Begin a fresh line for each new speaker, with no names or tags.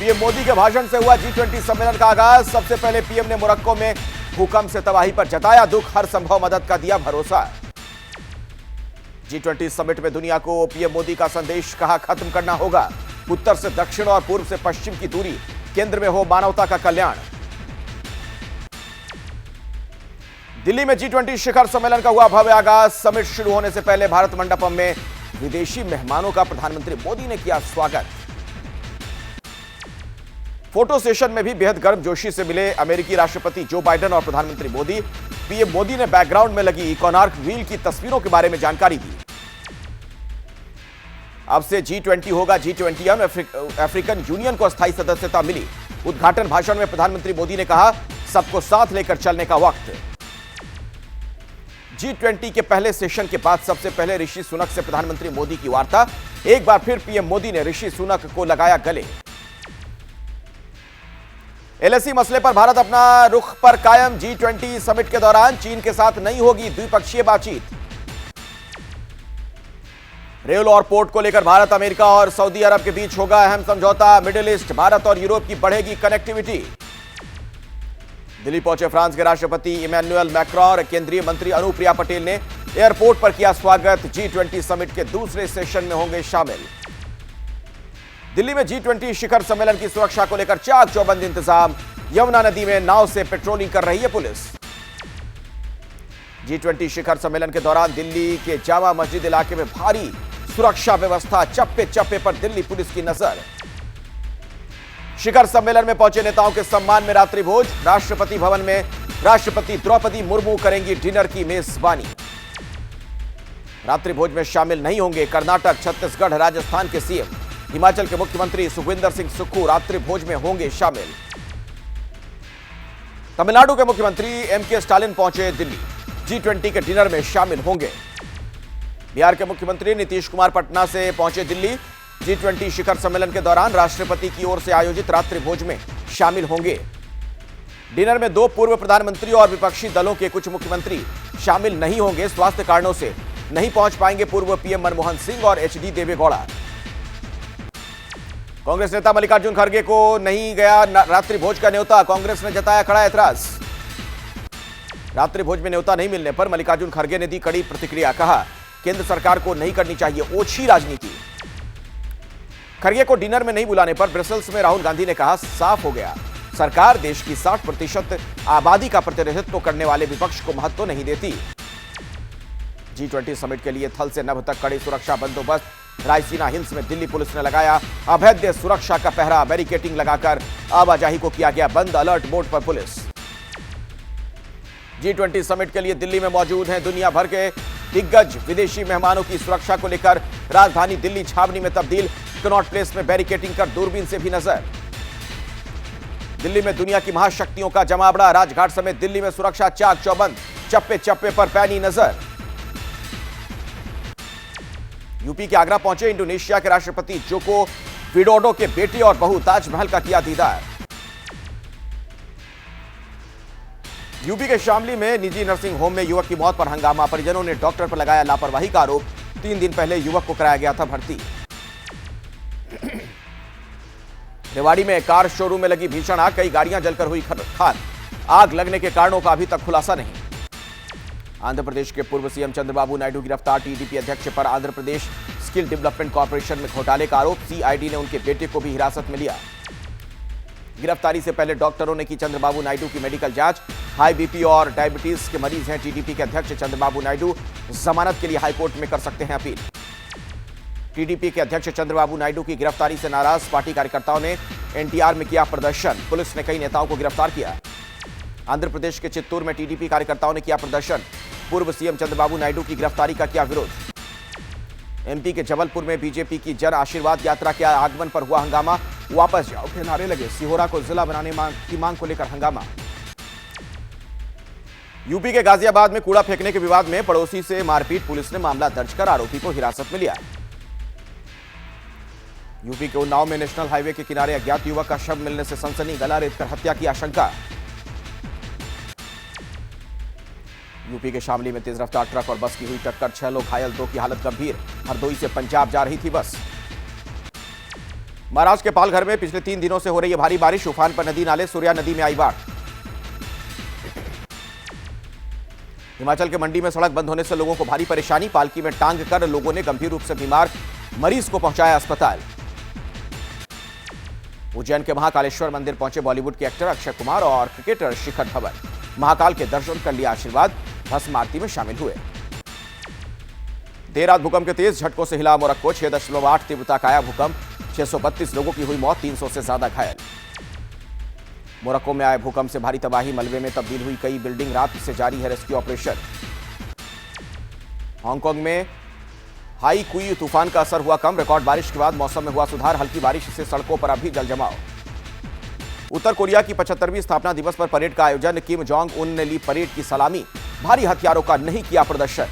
PM Modi के भाषण से हुआ G20 सम्मेलन का आगाज। सबसे पहले पीएम ने मोरक्को में भूकंप से तबाही पर जताया दुख, हर संभव मदद का दिया भरोसा। G20 समिट में दुनिया को पीएम मोदी का संदेश, कहा खत्म करना होगा उत्तर से दक्षिण और पूर्व से पश्चिम की दूरी, केंद्र में हो मानवता का कल्याण। दिल्ली में G20 शिखर सम्मेलन का हुआ भव्य आगाज। समिट शुरू होने से पहले भारत मंडपम में विदेशी मेहमानों का प्रधानमंत्री मोदी ने किया स्वागत। फोटो सेशन में भी बेहद गर्मजोशी से मिले अमेरिकी राष्ट्रपति जो बाइडेन और प्रधानमंत्री मोदी। पीएम मोदी ने बैकग्राउंड में लगी इकोनॉर्क व्हील की तस्वीरों के बारे में जानकारी दी। अब से G20 होगा G21, अफ्रीकन यूनियन को अस्थायी सदस्यता मिली। उद्घाटन भाषण में प्रधानमंत्री मोदी ने कहा सबको साथ लेकर चलने का वक्त। G20 के पहले सेशन के बाद सबसे पहले ऋषि सुनक से प्रधानमंत्री मोदी की वार्ता। एक बार फिर पीएम मोदी ने ऋषि सुनक को लगाया गले। एलएसी मसले पर भारत अपना रुख पर कायम। G20 समिट के दौरान चीन के साथ नहीं होगी द्विपक्षीय बातचीत। रेल और पोर्ट को लेकर भारत, अमेरिका और सऊदी अरब के बीच होगा अहम समझौता। मिडिल ईस्ट, भारत और यूरोप की बढ़ेगी कनेक्टिविटी। दिल्ली पहुंचे फ्रांस के राष्ट्रपति इमैनुअल मैक्रों और केंद्रीय मंत्री अनुप्रिया पटेल ने एयरपोर्ट पर किया स्वागत। G20 समिट के दूसरे सेशन में होंगे शामिल। दिल्ली में G20 शिखर सम्मेलन की सुरक्षा को लेकर चाक चौबंद इंतजाम। यमुना नदी में नाव से पेट्रोलिंग कर रही है पुलिस। G20 शिखर सम्मेलन के दौरान दिल्ली के जामा मस्जिद इलाके में भारी सुरक्षा व्यवस्था, चप्पे चप्पे पर दिल्ली पुलिस की नजर। शिखर सम्मेलन में पहुंचे नेताओं के सम्मान में रात्रि भोज। राष्ट्रपति भवन में राष्ट्रपति द्रौपदी मुर्मू करेंगी डिनर की मेजबानी। रात्रि भोज में शामिल नहीं होंगे कर्नाटक, छत्तीसगढ़, राजस्थान के सीएम। हिमाचल के मुख्यमंत्री सुखविंदर सिंह सुक्खू रात्रि भोज में होंगे शामिल। तमिलनाडु के मुख्यमंत्री एमके स्टालिन पहुंचे दिल्ली, G20 के डिनर में शामिल होंगे। बिहार के मुख्यमंत्री नीतीश कुमार पटना से पहुंचे दिल्ली, G20 शिखर सम्मेलन के दौरान राष्ट्रपति की ओर से आयोजित रात्रि भोज में शामिल होंगे। डिनर में दो पूर्व प्रधानमंत्री और विपक्षी दलों के कुछ मुख्यमंत्री शामिल नहीं होंगे। स्वास्थ्य कारणों से नहीं पहुंच पाएंगे पूर्व पीएम मनमोहन सिंह और एचडी देवेगौड़ा। कांग्रेस नेता मल्लिकार्जुन खड़गे को नहीं गया रात्रि भोज का न्योता, कांग्रेस ने जताया कड़ा ऐतराज। रात्रि भोज में न्योता नहीं मिलने पर मल्लिकार्जुन खड़गे ने दी कड़ी प्रतिक्रिया, कहा केंद्र सरकार को नहीं करनी चाहिए ओछी राजनीति। खड़गे को डिनर में नहीं बुलाने पर ब्रसेल्स में राहुल गांधी ने कहा साफ हो गया, सरकार देश की 60% आबादी का प्रतिनिधित्व करने वाले विपक्ष को महत्व नहीं देती। G20 समिट के लिए थल से नभ तक कड़ी सुरक्षा बंदोबस्त। रायसीना हिल्स में दिल्ली पुलिस ने लगाया अभेद्य सुरक्षा का पहरा। बैरिकेटिंग लगाकर आवाजाही को किया गया बंद, अलर्ट मोड पर पुलिस। G20 समिट के लिए दिल्ली में मौजूद हैं दुनिया भर के दिग्गज। विदेशी मेहमानों की सुरक्षा को लेकर राजधानी दिल्ली छावनी में तब्दील। कनॉट प्लेस में बैरिकेटिंग कर दूरबीन से भी नजर। दिल्ली में दुनिया की महाशक्तियों का जमावड़ा। राजघाट समेत दिल्ली में सुरक्षा चाक चौबंद, चप्पे चप्पे पर पैनी नजर। यूपी के आगरा पहुंचे इंडोनेशिया के राष्ट्रपति जोको विडोडो के बेटे और बहू, ताजमहल का किया दीदार। यूपी के शामली में निजी नर्सिंग होम में युवक की मौत पर हंगामा। परिजनों ने डॉक्टर पर लगाया लापरवाही का आरोप। 3 दिन पहले युवक को कराया गया था भर्ती। रेवाड़ी में कार शोरूम में लगी भीषण आग, कई गाड़ियां जलकर हुई खाक। आग लगने के कारणों का अभी तक खुलासा नहीं। आंध्र प्रदेश के पूर्व सीएम चंद्रबाबू नायडू गिरफ्तार। टीडीपी अध्यक्ष पर Andhra Pradesh skill development corporation में घोटाले का आरोप। सीआईडी ने उनके बेटे को भी हिरासत में लिया। गिरफ्तारी से पहले डॉक्टरों ने की चंद्रबाबू नायडू की मेडिकल जांच। हाई बीपी और डायबिटीज के मरीज हैं टीडीपी के अध्यक्ष चंद्रबाबू नायडू। जमानत के लिए हाईकोर्ट में कर सकते हैं अपील। टीडीपी के अध्यक्ष चंद्रबाबू नायडू की गिरफ्तारी से नाराज पार्टी कार्यकर्ताओं ने एनटीआर में किया प्रदर्शन। पुलिस ने कई नेताओं को गिरफ्तार किया। आंध्र प्रदेश के चित्तूर में टीडीपी कार्यकर्ताओं ने किया प्रदर्शन। पूर्व सीएम चंद्रबाबू नायडू की गिरफ्तारी का किया विरोध। एमपी के जबलपुर में बीजेपी की जन आशीर्वाद यात्रा के आगमन पर हुआ हंगामा। वापस जाओ के नारे लगे। सिहोरा को जिला बनाने की मांग को लेकर हंगामा। यूपी के गाजियाबाद में कूड़ा फेंकने के विवाद में पड़ोसी से मारपीट। पुलिस ने मामला दर्ज कर आरोपी को हिरासत में लिया। यूपी के उन्नाव में नेशनल हाईवे के किनारे अज्ञात युवक का शव मिलने से सनसनी। गला रेतकर हत्या की आशंका। यूपी के शामली में तेज रफ्तार ट्रक और बस की हुई टक्कर। 6 लोग घायल, 2 की हालत गंभीर। हरदोई से पंजाब जा रही थी बस। महाराष्ट्र के पालघर में पिछले 3 दिनों से हो रही है भारी बारिश। उफान पर नदी नाले, सूर्या नदी में आई बाढ़। हिमाचल के मंडी में सड़क बंद होने से लोगों को भारी परेशानी। पालकी में टांग कर लोगों ने गंभीर रूप से बीमार मरीज को पहुंचाया अस्पताल। उज्जैन के महाकालेश्वर मंदिर पहुंचे बॉलीवुड के एक्टर अक्षय कुमार और क्रिकेटर शिखर धवन। महाकाल के दर्शन कर लिया आशीर्वाद, भस्म आरती में शामिल हुए। देर रात भूकंप के तेज झटकों से हिला मोरक्को। 6.8 तीव्रता का आया भूकंप। 632 लोगों की हुई मौत, 300 से ज्यादा घायल। मोरक्को में आए भूकंप से भारी तबाही, मलबे में तब्दील हुई कई बिल्डिंग। रात से जारी है रेस्क्यू ऑपरेशन। हांगकांग में हाई कुई तूफान का असर हुआ कम। रिकॉर्ड बारिश के बाद मौसम में हुआ सुधार। हल्की बारिश से सड़कों पर अभी जल जमाव। उत्तर कोरिया की 75वीं स्थापना दिवस पर परेड का आयोजन। किम जोंग उन ने ली परेड की सलामी। भारी हथियारों का नहीं किया प्रदर्शन।